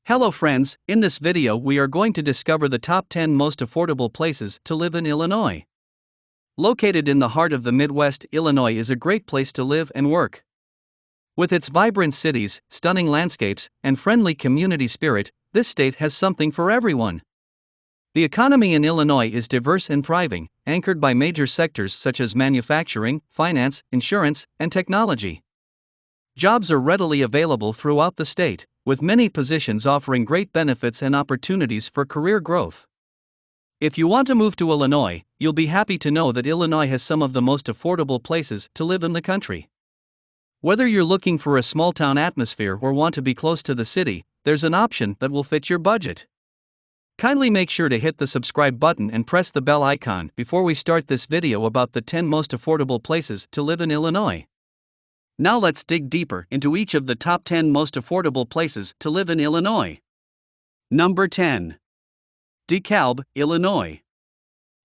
Hello friends, in this video we are going to discover the top 10 most affordable places to live in Illinois. Located in the heart of the Midwest, Illinois is a great place to live and work. With its vibrant cities, stunning landscapes, and friendly community spirit, this state has something for everyone. The economy in Illinois is diverse and thriving, anchored by major sectors such as manufacturing, finance, insurance, and technology. Jobs are readily available throughout the state, with many positions offering great benefits and opportunities for career growth. If you want to move to Illinois, you'll be happy to know that Illinois has some of the most affordable places to live in the country. Whether you're looking for a small-town atmosphere or want to be close to the city, there's an option that will fit your budget. Kindly make sure to hit the subscribe button and press the bell icon before we start this video about the 10 most affordable places to live in Illinois. Now let's dig deeper into each of the top 10 most affordable places to live in Illinois. Number 10. DeKalb, Illinois.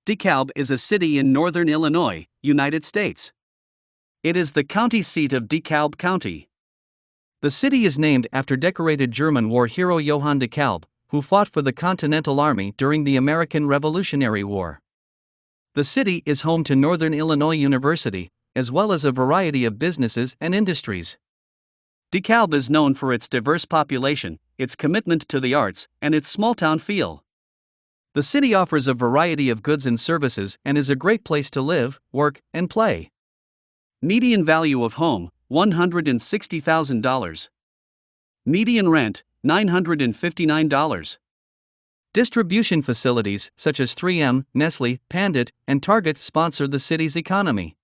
DeKalb is a city in northern Illinois, United States. It is the county seat of DeKalb County. The city is named after decorated German war hero Johann DeKalb, who fought for the Continental Army during the American Revolutionary War. The city is home to Northern Illinois University, as well as a variety of businesses and industries. DeKalb is known for its diverse population, its commitment to the arts, and its small-town feel. The city offers a variety of goods and services and is a great place to live, work, and play. Median value of home, $160,000. Median rent, $959. Distribution facilities such as 3M, Nestle, Pandit, and Target sponsor the city's economy.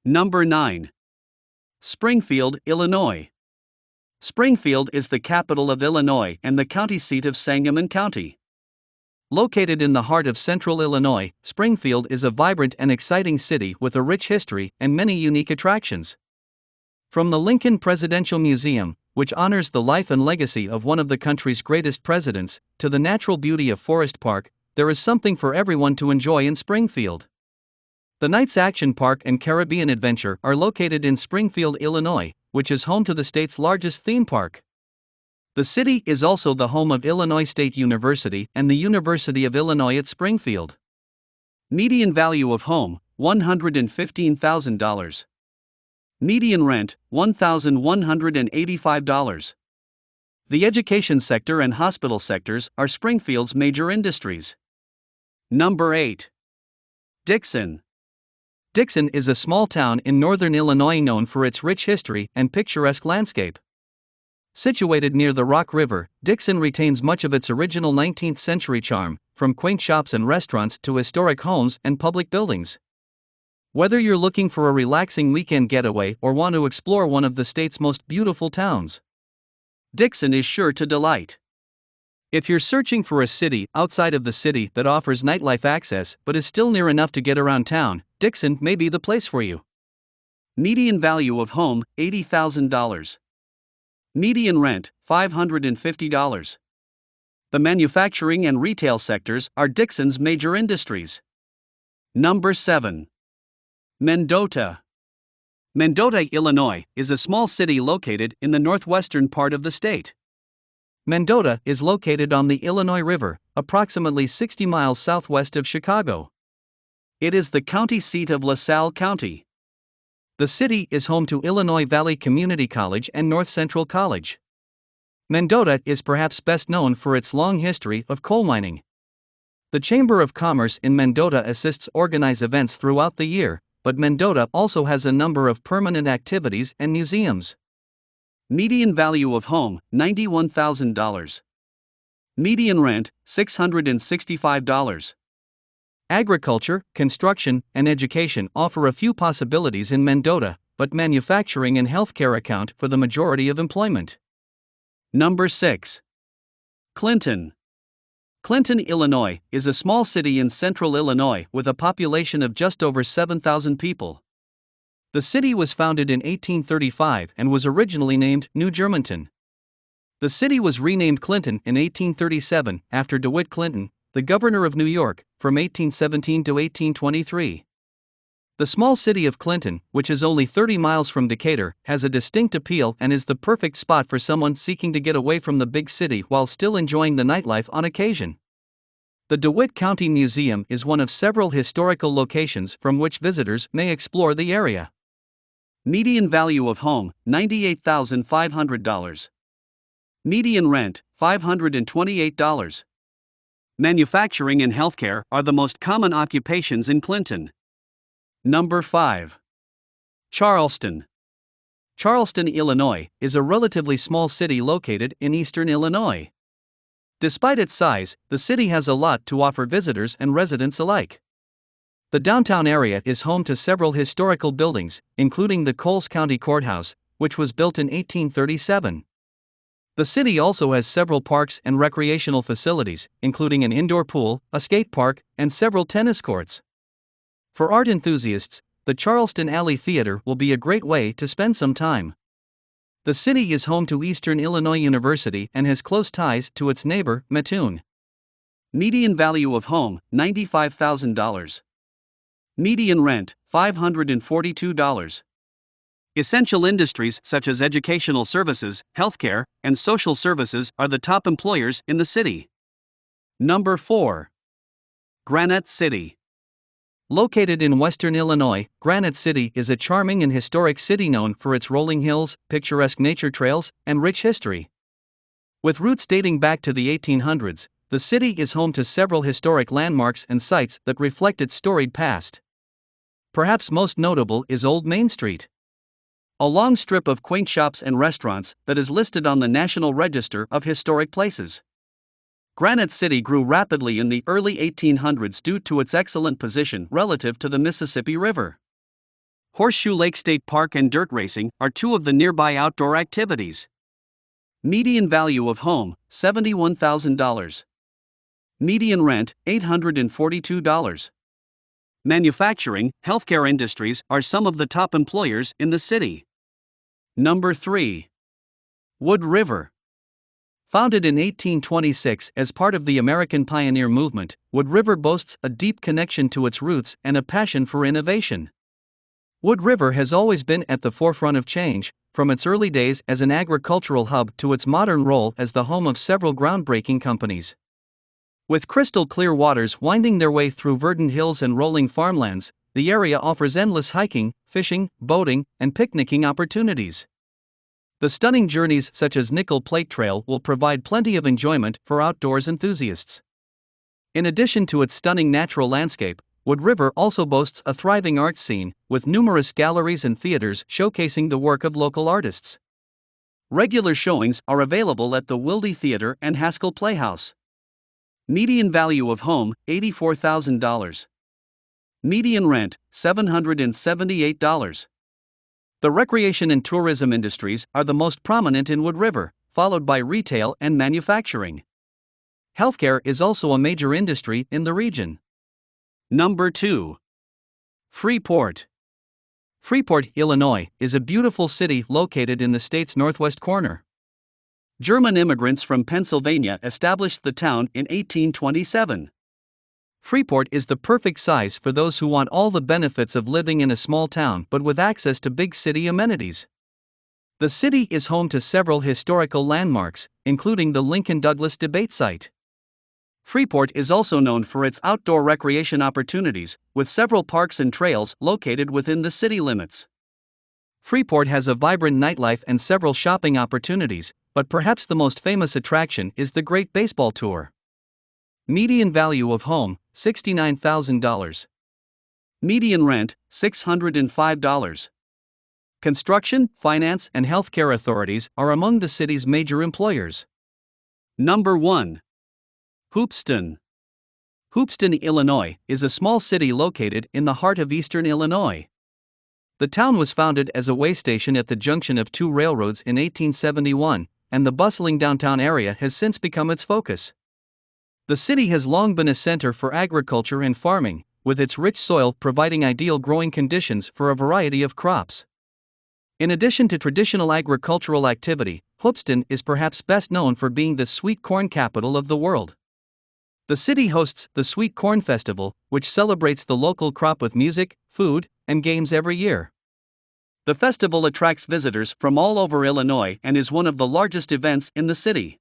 Number 9. Springfield, Illinois. Springfield is the capital of Illinois and the county seat of Sangamon County. Located in the heart of central Illinois, Springfield is a vibrant and exciting city with a rich history and many unique attractions. From the Lincoln Presidential Museum, which honors the life and legacy of one of the country's greatest presidents, to the natural beauty of Forest Park, there is something for everyone to enjoy in Springfield. The Knights Action Park and Caribbean Adventure are located in Springfield, Illinois, which is home to the state's largest theme park. The city is also the home of Illinois State University and the University of Illinois at Springfield. Median value of home, $115,000. Median rent, $1,185. The education sector and hospital sectors are Springfield's major industries. Number 8. Dixon. Dixon is a small town in northern Illinois known for its rich history and picturesque landscape. Situated near the Rock River, Dixon retains much of its original 19th-century charm, from quaint shops and restaurants to historic homes and public buildings. Whether you're looking for a relaxing weekend getaway or want to explore one of the state's most beautiful towns, Dixon is sure to delight. If you're searching for a city outside of the city that offers nightlife access but is still near enough to get around town, Dixon may be the place for you. Median value of home, $80,000. Median rent, $550. The manufacturing and retail sectors are Dixon's major industries. Number 7. Mendota. Mendota, Illinois, is a small city located in the northwestern part of the state. Mendota is located on the Illinois River, approximately 60 miles southwest of Chicago. It is the county seat of LaSalle County. The city is home to Illinois Valley Community College and North Central College. Mendota is perhaps best known for its long history of coal mining. The Chamber of Commerce in Mendota assists organize events throughout the year, but Mendota also has a number of permanent activities and museums. Median value of home, $91,000. Median rent, $665. Agriculture, construction, and education offer a few possibilities in Mendota, but manufacturing and healthcare account for the majority of employment. Number 6. Clinton. Clinton, Illinois, is a small city in central Illinois with a population of just over 7,000 people. The city was founded in 1835 and was originally named New Germantown. The city was renamed Clinton in 1837 after DeWitt Clinton, the governor of New York, from 1817 to 1823. The small city of Clinton, which is only 30 miles from Decatur, has a distinct appeal and is the perfect spot for someone seeking to get away from the big city while still enjoying the nightlife on occasion. The DeWitt County Museum is one of several historical locations from which visitors may explore the area. Median value of home, $98,500. Median rent, $528. Manufacturing and healthcare are the most common occupations in Clinton. Number 5. Charleston. Charleston, Illinois, is a relatively small city located in eastern Illinois. Despite its size, the city has a lot to offer visitors and residents alike. The downtown area is home to several historical buildings, including the Coles County Courthouse, which was built in 1837. The city also has several parks and recreational facilities, including an indoor pool, a skate park, and several tennis courts. For art enthusiasts, the Charleston Alley Theater will be a great way to spend some time. The city is home to Eastern Illinois University and has close ties to its neighbor, Mattoon. Median value of home, $95,000. Median rent, $542. Essential industries such as educational services, healthcare, and social services are the top employers in the city. Number 4. Granite City. Located in western Illinois, Granite City is a charming and historic city known for its rolling hills, picturesque nature trails, and rich history. With roots dating back to the 1800s, the city is home to several historic landmarks and sites that reflect its storied past. Perhaps most notable is Old Main Street, a long strip of quaint shops and restaurants that is listed on the National Register of Historic Places. Granite City grew rapidly in the early 1800s due to its excellent position relative to the Mississippi River. Horseshoe Lake State Park and dirt racing are two of the nearby outdoor activities. Median value of home, $71,000. Median rent, $842. Manufacturing, healthcare industries are some of the top employers in the city. Number 3. Wood River. Founded in 1826 as part of the American pioneer movement, Wood River boasts a deep connection to its roots and a passion for innovation. Wood River has always been at the forefront of change, from its early days as an agricultural hub to its modern role as the home of several groundbreaking companies. With crystal-clear waters winding their way through verdant hills and rolling farmlands, the area offers endless hiking, fishing, boating, and picnicking opportunities. The stunning journeys such as Nickel Plate Trail will provide plenty of enjoyment for outdoors enthusiasts. In addition to its stunning natural landscape, Wood River also boasts a thriving art scene, with numerous galleries and theaters showcasing the work of local artists. Regular showings are available at the Wilde Theater and Haskell Playhouse. Median value of home, $84,000. Median rent, $778. The recreation and tourism industries are the most prominent in Wood River, followed by retail and manufacturing. Healthcare is also a major industry in the region. Number 2. Freeport. Freeport, Illinois, is a beautiful city located in the state's northwest corner. German immigrants from Pennsylvania established the town in 1827. Freeport is the perfect size for those who want all the benefits of living in a small town but with access to big city amenities. The city is home to several historical landmarks, including the Lincoln-Douglas debate site. Freeport is also known for its outdoor recreation opportunities, with several parks and trails located within the city limits. Freeport has a vibrant nightlife and several shopping opportunities, but perhaps the most famous attraction is the Great Baseball Tour. Median value of home, $69,000. Median rent, $605. Construction, finance, and healthcare authorities are among the city's major employers. Number 1. Hoopeston. Hoopeston, Illinois, is a small city located in the heart of eastern Illinois. The town was founded as a way station at the junction of two railroads in 1871, and the bustling downtown area has since become its focus. The city has long been a center for agriculture and farming, with its rich soil providing ideal growing conditions for a variety of crops. In addition to traditional agricultural activity, Hoopeston is perhaps best known for being the sweet corn capital of the world. The city hosts the Sweet Corn Festival, which celebrates the local crop with music, food, and games every year. The festival attracts visitors from all over Illinois and is one of the largest events in the city.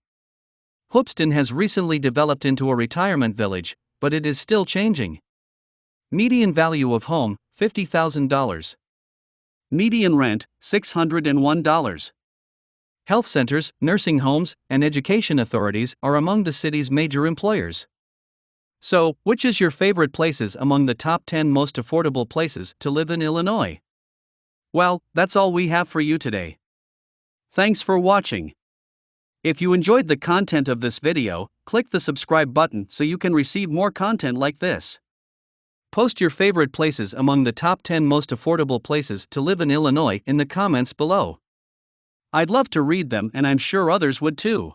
Hoopeston has recently developed into a retirement village, but it is still changing. Median value of home, $50,000. Median rent, $601. Health centers, nursing homes, and education authorities are among the city's major employers. So, which is your favorite places among the top 10 most affordable places to live in Illinois? Well, that's all we have for you today. Thanks for watching. If you enjoyed the content of this video, click the subscribe button so you can receive more content like this. Post your favorite places among the top 10 most affordable places to live in Illinois in the comments below. I'd love to read them and I'm sure others would too.